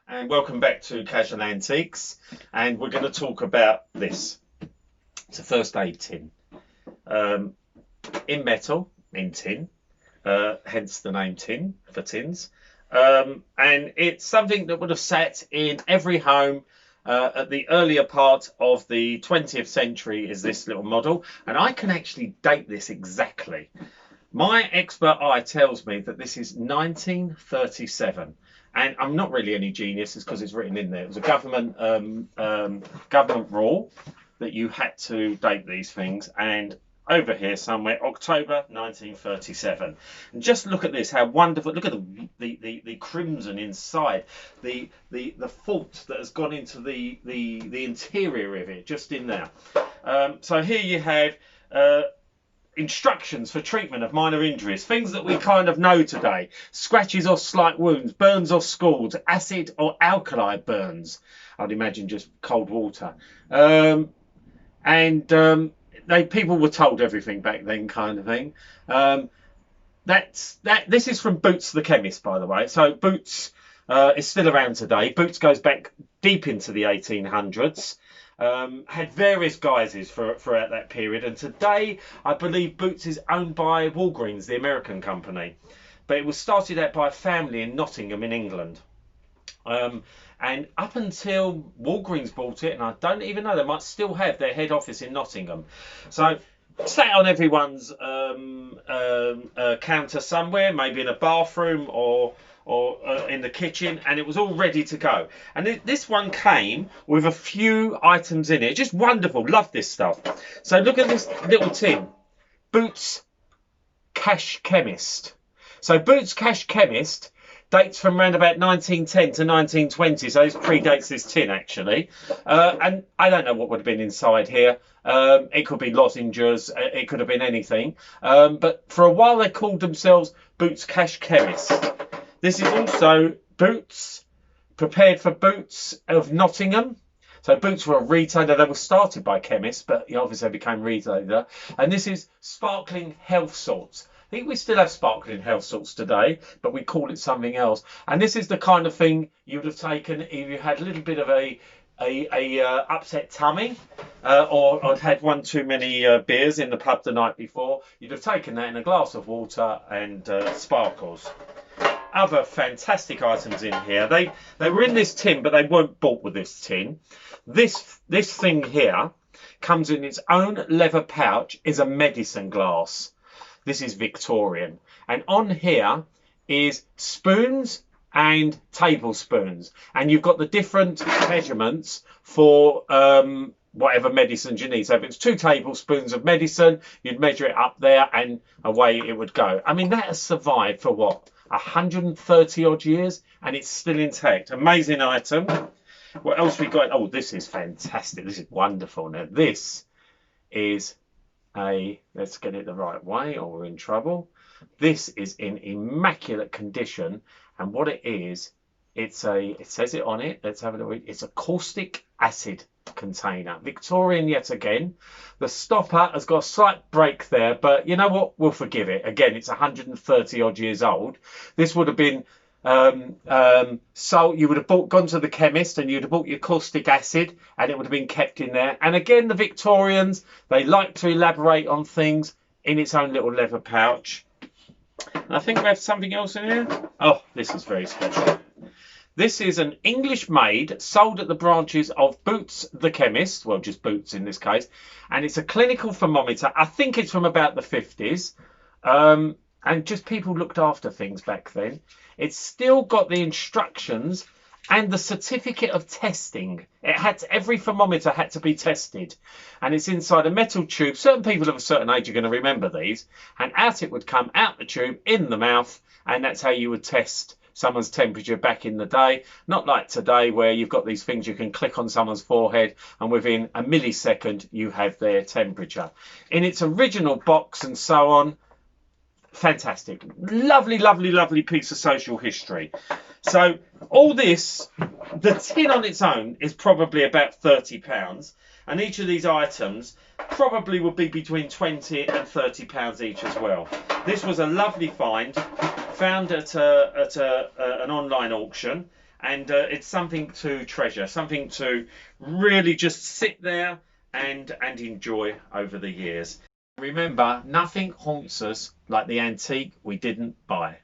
And welcome back to Casual Antiques, and we're going to talk about this. It's a first aid tin, in metal, in tin, hence the name tin for tins. And it's something that would have sat in every home at the earlier part of the 20th century. Is this little model, and I can actually date this exactly. My expert eye tells me that this is 1937. And I'm not really any genius, it's because it's written in there. It was a government rule that you had to date these things. And over here somewhere, October 1937. And just look at this, how wonderful. Look at the crimson inside, the fault that has gone into the interior of it, just in there. So here you have instructions for treatment of minor injuries, things that we kind of know today: scratches or slight wounds, burns or scalds, acid or alkali burns. I'd imagine just cold water. People were told everything back then, kind of thing. This is from Boots the chemist, by the way. So Boots is still around today. Boots goes back deep into the 1800s. Had various guises throughout that period, and today I believe Boots is owned by Walgreens, the American company, but it was started out by a family in Nottingham in England, and up until Walgreens bought it, and I don't even know, they might still have their head office in Nottingham. So sat on everyone's counter somewhere, maybe in a bathroom or in the kitchen, and it was all ready to go. And this one came with a few items in it. Just wonderful. Love this stuff. So look at this little tin. Boots Cash Chemist. So Boots Cash Chemist dates from around about 1910 to 1920. So this predates this tin, actually. And I don't know what would have been inside here. It could be lozenges. It could have been anything. But for a while they called themselves Boots Cash Chemist. This is also Boots, prepared for Boots of Nottingham. So Boots were a retailer. They were started by chemists, but obviously they became retailer. And this is sparkling health salts. I think we still have sparkling health salts today, but we call it something else. And this is the kind of thing you would have taken if you had a little bit of a upset tummy, or I'd had one too many beers in the pub the night before. You'd have taken that in a glass of water and sparkles. Other fantastic items in here. They were in this tin, but they weren't bought with this tin. This thing here comes in its own leather pouch, is a medicine glass. This is Victorian, and on here is spoons and tablespoons, and you've got the different measurements for whatever medicines you need. So if it's 2 tablespoons of medicine, you'd measure it up there, and away it would go. I mean, that has survived for what, 130 odd years, and it's still intact. Amazing item. What else we got? Oh, this is fantastic. This is wonderful. Now this is let's get it the right way or we're in trouble. This is in immaculate condition, and what it is, it says it on it. Let's have a look. It's a caustic acid container. Victorian yet again. The stopper has got a slight break there, but you know what, we'll forgive it. Again, it's 130 odd years old. This would have been so you would have gone to the chemist and you'd have bought your caustic acid, and it would have been kept in there. And again, the Victorians, they like to elaborate on things in its own little leather pouch. And I think we have something else in here. Oh, this is very special. This is an English made, sold at the branches of Boots the chemist, well, just Boots in this case, and it's a clinical thermometer. I think it's from about the 50s, and just people looked after things back then. It's still got the instructions and the certificate of testing. Every thermometer had to be tested, and it's inside a metal tube. Certain people of a certain age are going to remember these, and out it would come, out the tube, in the mouth, and that's how you would test someone's temperature back in the day. Not like today, where you've got these things you can click on someone's forehead and within a millisecond you have their temperature. In its original box and so on, fantastic. Lovely, lovely, lovely piece of social history. So all this, the tin on its own is probably about £30, and each of these items probably would be between £20 and £30 each as well. This was a lovely find, found at an online auction, and it's something to treasure, something to really just sit there and enjoy over the years. Remember, nothing haunts us like the antique we didn't buy.